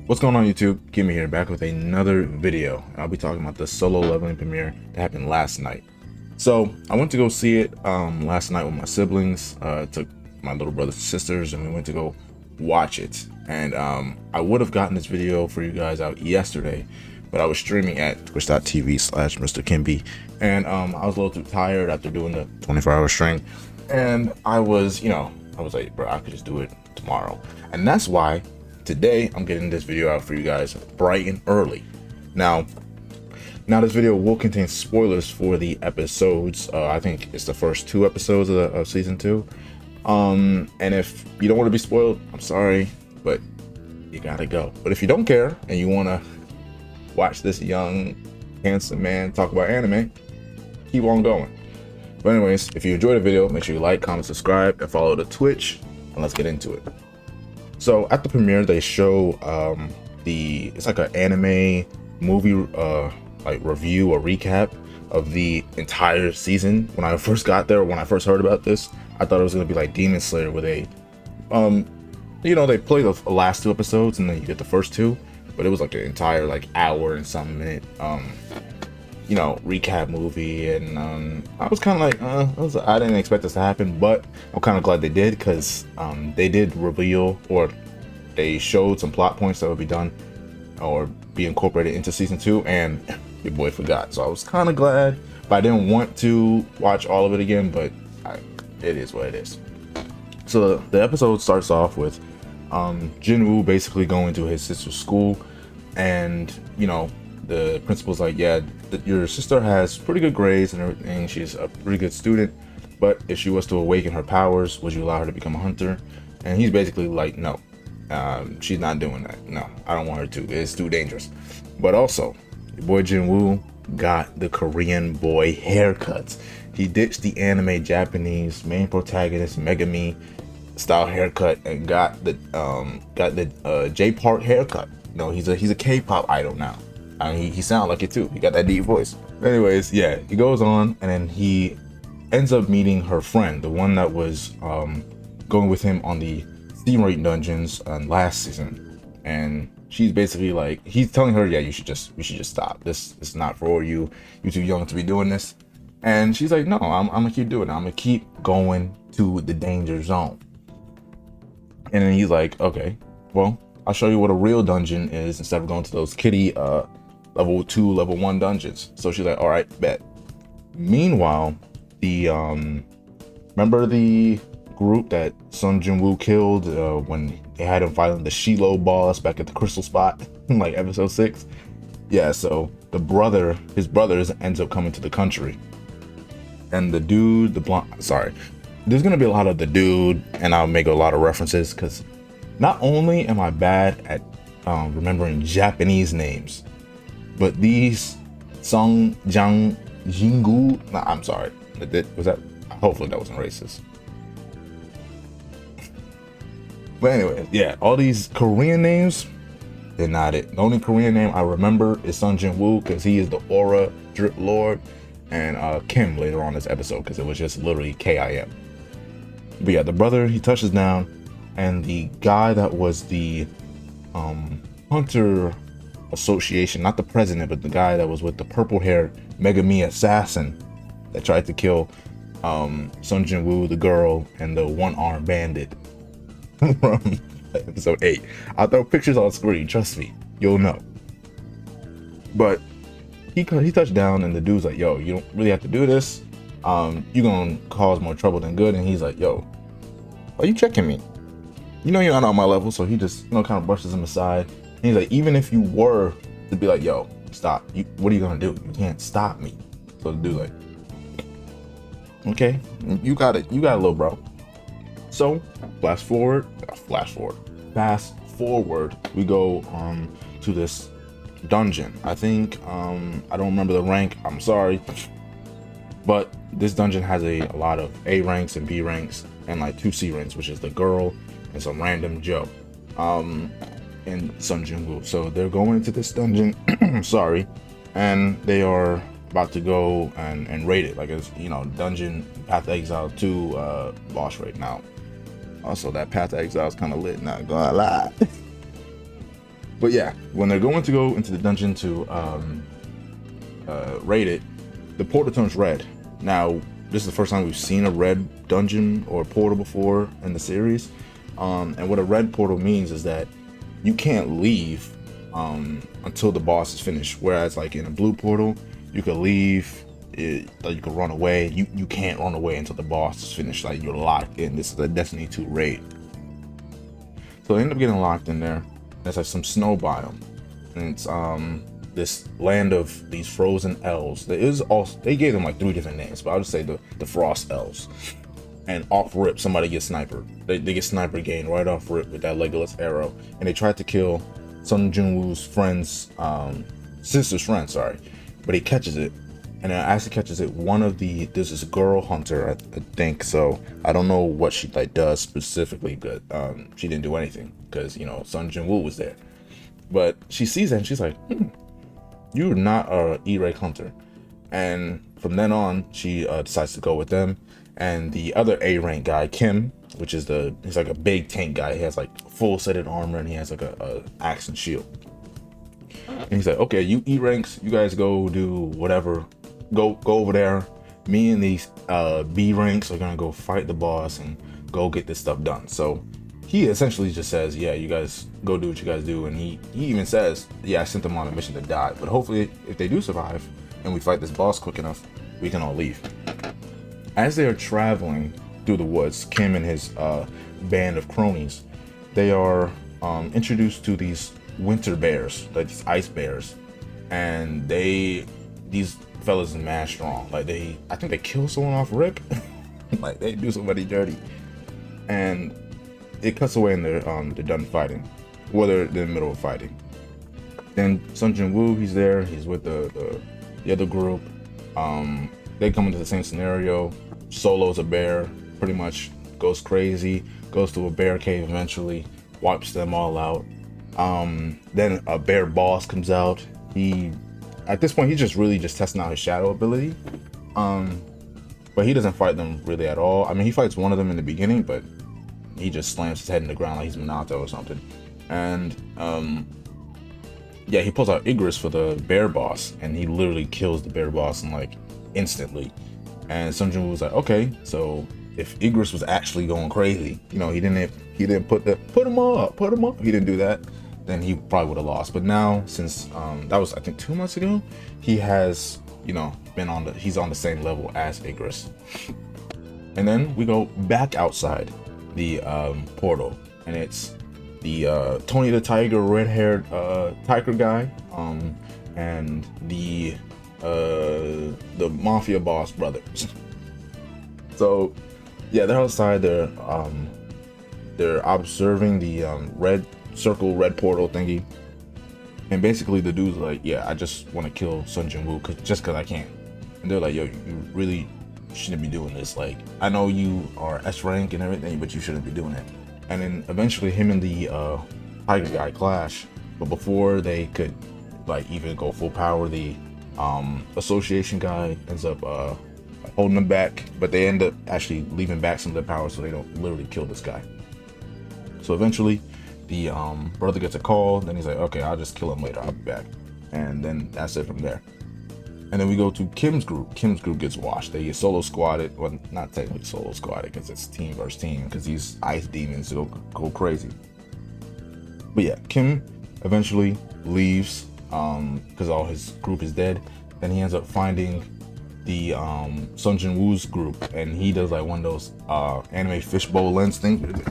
What's going on, YouTube? Kimmy here, back with another video. I'll be talking about the solo leveling premiere that happened last night. So I went to go see it last night with my siblings. Took my little brothers and sisters, and we went to go watch it. And I would have gotten this video for you guys out yesterday, but I was streaming at twitch.tv/Mr. Kimby, and I was a little too tired after doing the 24-hour stream, and I was like, bro, I could just do it tomorrow. And that's why today I'm getting this video out for you guys bright and early. Now this video will contain spoilers for the episodes. I think it's the first 2 episodes of season 2. And if you don't want to be spoiled, I'm sorry, but you gotta go. But if you don't care and you want to watch this young handsome man talk about anime, keep on going. But anyways, if you enjoyed the video, make sure you like, comment, subscribe, and follow the Twitch, and let's get into it. So at the premiere, they show it's like an anime movie like review or recap of the entire season. When I first got there, when I first heard about this, I thought it was gonna be like Demon Slayer, where they they play the last 2 episodes and then you get the first 2, but it was like an entire like hour and some minute recap movie. And I was kind of like I didn't expect this to happen, but I'm kind of glad they did, because they did reveal, or they showed some plot points that would be done or be incorporated into season 2, and your boy forgot. So I was kind of glad, but I didn't want to watch all of it again, but it is what it is. So the episode starts off with Jinwoo basically going to his sister's school, and the principal's like, yeah, your sister has pretty good grades and everything, she's a pretty good student, but if she was to awaken her powers, would you allow her to become a hunter? And he's basically like, no, she's not doing that. No, I don't want her to. It's too dangerous. But also, your boy Jinwoo got the Korean boy haircuts. He ditched the anime Japanese main protagonist Megami style haircut and got the J-Park haircut. He's a K-pop idol now. I mean, he sounds like it too. He got that deep voice. Anyways, yeah, he goes on, and then he ends up meeting her friend, the one that was going with him on the steam rate dungeons last season. And she's basically like, he's telling her, yeah, you should just stop. This is not for you. You're too young to be doing this. And she's like, no, I'm gonna keep doing it. I'm gonna keep going to the danger zone. And then he's like, okay, well, I'll show you what a real dungeon is instead of going to those kiddie level 2, level 1 dungeons. So she's like, all right, bet. Meanwhile, the remember the group that Sun Jinwoo killed when they had him fighting the Shiloh boss back at the crystal spot in like episode 6? Yeah, so his brothers ends up coming to the country, and the dude, there's gonna be a lot of the dude, and I'll make a lot of references, because not only am I bad at remembering Japanese names, but these Song Jang Jingu, I'm sorry, hopefully that wasn't racist. But anyway, yeah, all these Korean names, they're not it. The only Korean name I remember is Sun Jinwoo, because he is the aura drip lord, and Kim later on this episode, because it was just literally Kim. But yeah, the brother, he touches down, and the guy that was the hunter association, not the president, but the guy that was with the purple hair Megami assassin that tried to kill Sun Jinwoo, the girl, and the one-armed bandit from episode 8. I'll throw pictures on screen, trust me, you'll know. But he touched down, and the dude's like, yo, you don't really have to do this. You're gonna cause more trouble than good. And he's like, yo, why are you checking me? You're not on my level. So he just kind of brushes him aside. And he's like, even if you were to be like, yo, stop, what are you gonna do? You can't stop me. So the dude's like, okay, you got it, little bro. So fast forward, we go to this dungeon. I think I don't remember the rank, I'm sorry, but this dungeon has a lot of A ranks and B ranks, and like 2 C ranks, which is the girl and some random Joe and Sun Jinwoo. So they're going into this dungeon sorry, and they are about to go and raid it, like it's dungeon Path to Exile 2 boss raid. Now also that Path to Exile is kind of lit, not gonna lie. But yeah, when they're going to go into the dungeon to raid it, the portal turns red. Now, this is the first time we've seen a red dungeon or portal before in the series. And what a red portal means is that you can't leave until the boss is finished. Whereas like in a blue portal, you could leave, you could run away. You can't run away until the boss is finished. Like you're locked in. This is a Destiny 2 raid. So I end up getting locked in there. There's like some snow biome. And it's this land of these frozen elves. There is also, they gave them like 3 different names, but I'll just say the frost elves. And off rip, somebody gets sniper. They get sniper gain right off rip with that Legolas arrow. And they tried to kill Sun Jinwoo's friend's sister's friend, sorry. But he catches it. And as he catches it, there's this girl hunter, I think. So I don't know what she like does specifically, but she didn't do anything because, you know, Sun Jinwoo was there. But she sees that and she's like, you're not a E-rank hunter. And from then on, she decides to go with them. And the other A-rank guy, Kim, which is he's like a big tank guy. He has like full setted armor and he has like a axe and shield. And he's like, okay, you E-ranks, you guys go do whatever. Go over there. Me and these B ranks are gonna go fight the boss and go get this stuff done. So he essentially just says, yeah, you guys go do what you guys do. And he even says, yeah, I sent them on a mission to die. But hopefully if they do survive and we fight this boss quick enough, we can all leave. As they are traveling through the woods, Kim and his band of cronies, they are introduced to these winter bears, like these ice bears. And these fellas are mad strong. Like I think they kill someone off rip. Like they do somebody dirty. And it cuts away and they're done fighting. Well, they're in the middle of fighting. Then Sun Jinwoo, he's there. He's with the other group. They come into the same scenario. Solo's a bear, pretty much goes crazy, goes to a bear cave eventually, wipes them all out. Then a bear boss comes out. At this point, he's just really just testing out his shadow ability. But he doesn't fight them really at all. I mean, he fights one of them in the beginning, but he just slams his head in the ground like he's Minato or something. And yeah, he pulls out Igris for the bear boss, and he literally kills the bear boss in like instantly. And Sun Jinwoo was like, okay, so if Igris was actually going crazy, you know, he didn't put him up. He didn't do that, then he probably would have lost. But now, since that was I think 2 months ago, he has, you know, he's on the same level as Igris. And then we go back outside the portal, and it's the Tony the Tiger, red-haired tiger guy, and the mafia boss brothers. So yeah, they're outside. They're observing the red portal thingy, and basically the dude's like, yeah, I just want to kill Sun Jinwoo just cause I can. And they're like, yo, you really shouldn't be doing this. Like, I know you are S rank and everything, but you shouldn't be doing it. And then eventually him and the tiger guy clash, but before they could like even go full power, the association guy ends up holding them back, but they end up actually leaving back some of their power so they don't literally kill this guy. So eventually the brother gets a call, then he's like, okay, I'll just kill him later, I'll be back. And then that's it from there. And then we go to Kim's group. Kim's group gets washed. They get solo squatted. Well, not technically solo squatted because it's team versus team, because these ice demons go crazy. But yeah, Kim eventually leaves because all his group is dead. Then he ends up finding the Sun Jinwoo's group, and he does like one of those anime fishbowl lens things.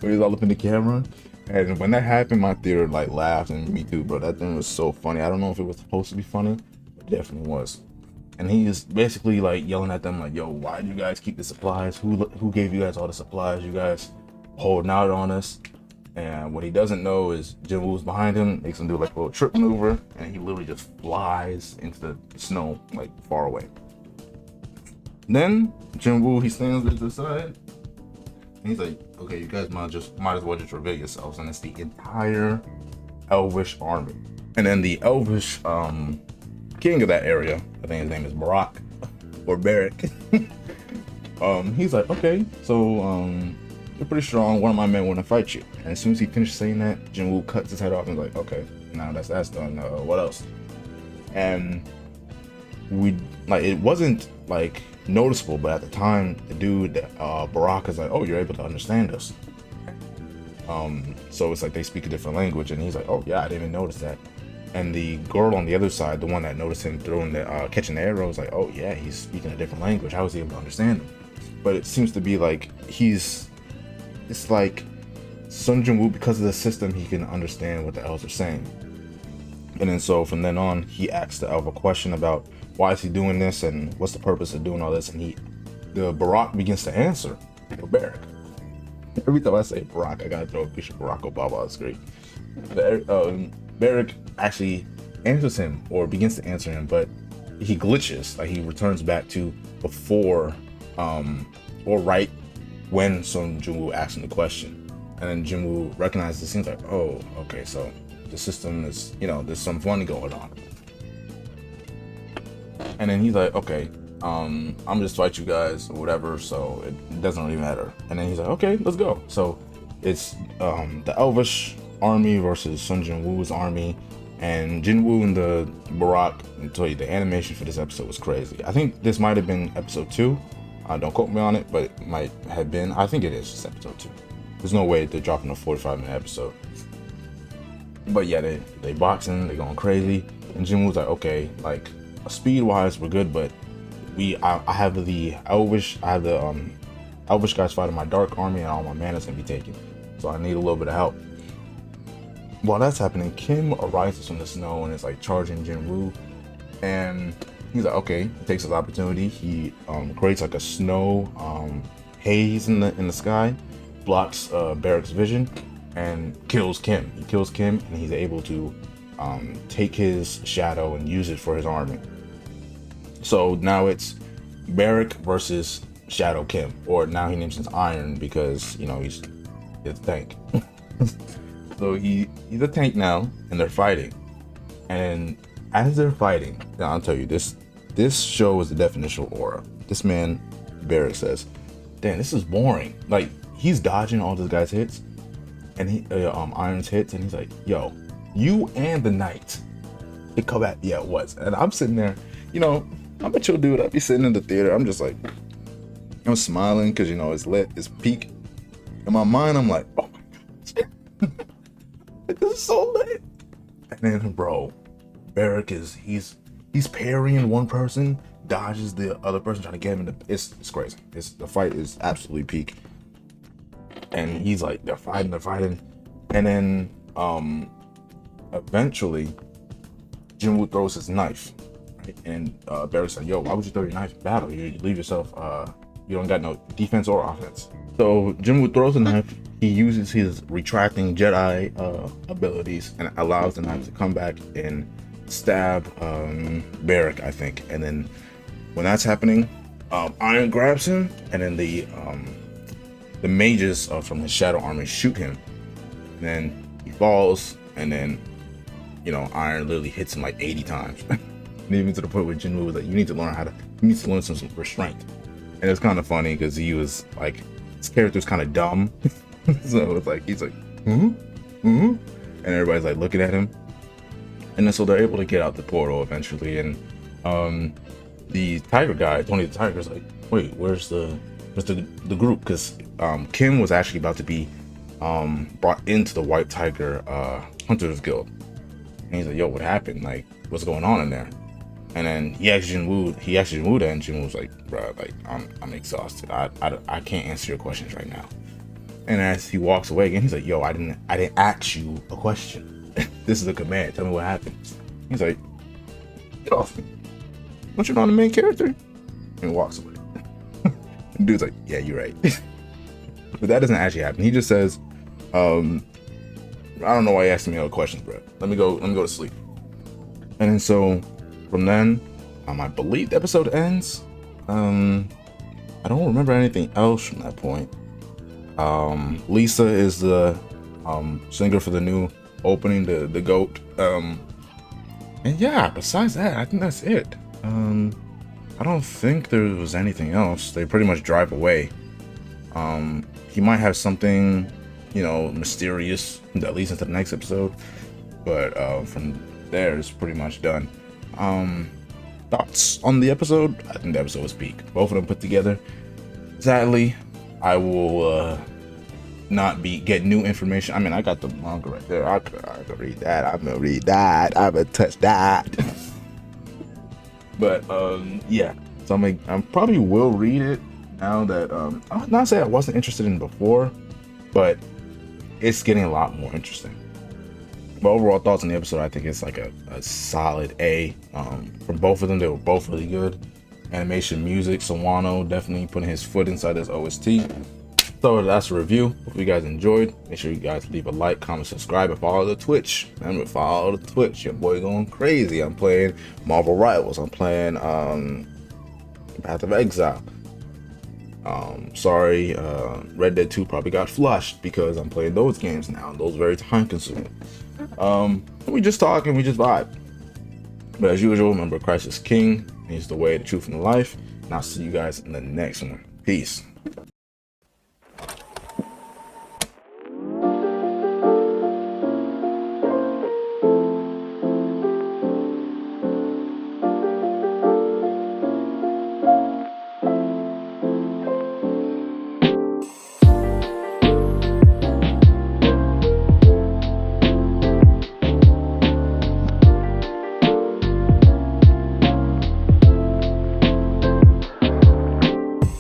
Where he's all up in the camera. And when that happened, my theater like laughed, and me too, bro. That thing was so funny. I don't know if it was supposed to be funny, but it definitely was. And he is basically like yelling at them like, yo, why do you guys keep the supplies? Who gave you guys all the supplies? You guys holding out on us. And what he doesn't know is Jinwoo's behind him, makes him do like a little trip maneuver, and he literally just flies into the snow like far away. Then Jinwoo, he stands to the side, and he's like, okay, you guys might as well just reveal yourselves. And it's the entire Elvish army. And then the Elvish king of that area, I think his name is Barak or Barrack. He's like, okay, so you're pretty strong. One of my men want to fight you. And as soon as he finished saying that, Jinwoo cuts his head off and is like, okay, now that's done. What else? And it wasn't like noticeable, but at the time, the dude, Barack, is like, oh, you're able to understand us. So it's like they speak a different language, and he's like, oh yeah, I didn't even notice that. And the girl on the other side, the one that noticed him throwing the catching the arrow, was like, oh yeah, he's speaking a different language. How was he able to understand him? But it seems to be like it's like Sun Jinwoo, because of the system, he can understand what the elves are saying. And then so from then on, he asks the elf a question about why is he doing this and what's the purpose of doing all this, and the Barack begins to answer for Barrack. Every time I say Barack, I gotta throw a picture of Barack Obama on the screen. Barrack actually answers him, or begins to answer him, but he glitches. Like he returns back to before, or right when Sun Jinwoo asks him the question, and then Jinwoo recognizes it. Seems like, oh, okay, so the system is, there's some fun going on. And then he's like, okay, I'm just fight you guys or whatever, so it doesn't really matter. And then he's like, okay, let's go. So it's the Elvish army versus Sun Jinwoo's army, and Jinwoo and the Barack. I tell you, the animation for this episode was crazy. I think this might have been episode 2. Don't quote me on it, but it might have been. I think it is just episode 2. There's no way they're dropping a 45-minute episode. But yeah, they boxing, they're going crazy, and Jinwoo's like, okay, like speed wise we're good, but I have the Elvish guys fighting my dark army, and all my mana's gonna be taken, so I need a little bit of help. While that's happening, Kim arises from the snow and is like charging Jinwoo, and he's like, okay, he takes his opportunity. He creates like a snow haze in the sky, blocks Barrack's vision, and kills Kim. He kills Kim, and he's able to take his shadow and use it for his army. So now it's Barrack versus Shadow Kim, or now he names him Iron because he's a tank. So he's a tank now, and they're fighting. And as they're fighting, now I'll tell you, this show is the definition of aura. This man Barrack says, "Damn, this is boring." Like he's dodging all this guy's hits, and Iron's hits, and he's like, "Yo, you and the knight, it come at yeah, it was." And I'm sitting there, I'm a chill dude. I'd be sitting in the theater. I'm just like, I'm smiling because it's lit, it's peak. In my mind, I'm like, oh my god, this is so lit. And then, bro, Barrack he's parrying one person, dodges the other person, trying to get him. It's crazy. The fight is absolutely peak. And he's like, they're fighting, and then eventually, Jinwoo throws his knife. And Barrack's like, yo, why would you throw your knife in battle? You leave yourself, you don't got no defense or offense. So Jinwoo throws the knife. He uses his retracting Jedi abilities and allows the knife to come back and stab Barrack, I think. And then when that's happening, Iron grabs him, and then the mages from his shadow army shoot him. And then he falls, and then Iron literally hits him like 80 times. And even to the point where Jinwoo was like, you need to learn some restraint. And it's kind of funny because he was like, his character's kind of dumb. So it's like, he's like, and everybody's like looking at him. And then so they're able to get out the portal eventually. And the tiger guy, Tony the Tiger's like, wait, where's the group? Because Kim was actually about to be brought into the White Tiger Hunters Guild. And he's like, yo, what happened? Like, what's going on in there? And then he asked Jinwoo that, and Jinwoo was like, bro, like, I'm exhausted. I can't answer your questions right now. And as he walks away again, he's like, yo, I didn't ask you a question. This is a command. Tell me what happened. He's like, get off me. Don't you know I'm the main character? And walks away. The dude's like, yeah, you're right. But that doesn't actually happen. He just says, I don't know why you asking me all the questions, bro. Let me go to sleep. And then so from then, I believe the episode ends. I don't remember anything else from that point. Lisa is the singer for the new opening, the goat. And yeah, besides that, I think that's it. I don't think there was anything else. They pretty much drive away. He might have something, you know, mysterious that leads into the next episode, but from there it's pretty much done. Thoughts on the episode? I think the episode was peak. Both of them put together. Sadly, I will not get new information. I mean, I got the manga right there. I could read that. I'm gonna read that. I'm gonna touch that. But yeah. So I probably will read it now that I would not say I wasn't interested in before, but it's getting a lot more interesting. But overall thoughts on the episode, I think it's like a solid A. From both of them, they were both really good. Animation, music, Sawano definitely putting his foot inside this OST. So that's a review. Hope you guys enjoyed. Make sure you guys leave a like, comment, subscribe, and follow the Twitch. Remember, follow the Twitch. Your boy going crazy. I'm playing Marvel Rivals. I'm playing Path of Exile. Sorry, Red Dead 2 probably got flushed because I'm playing those games now. Those are very time consuming. We just talk and we just vibe. But as usual, remember, Christ is King. He's the way, the truth, and the life. And I'll see you guys in the next one. Peace.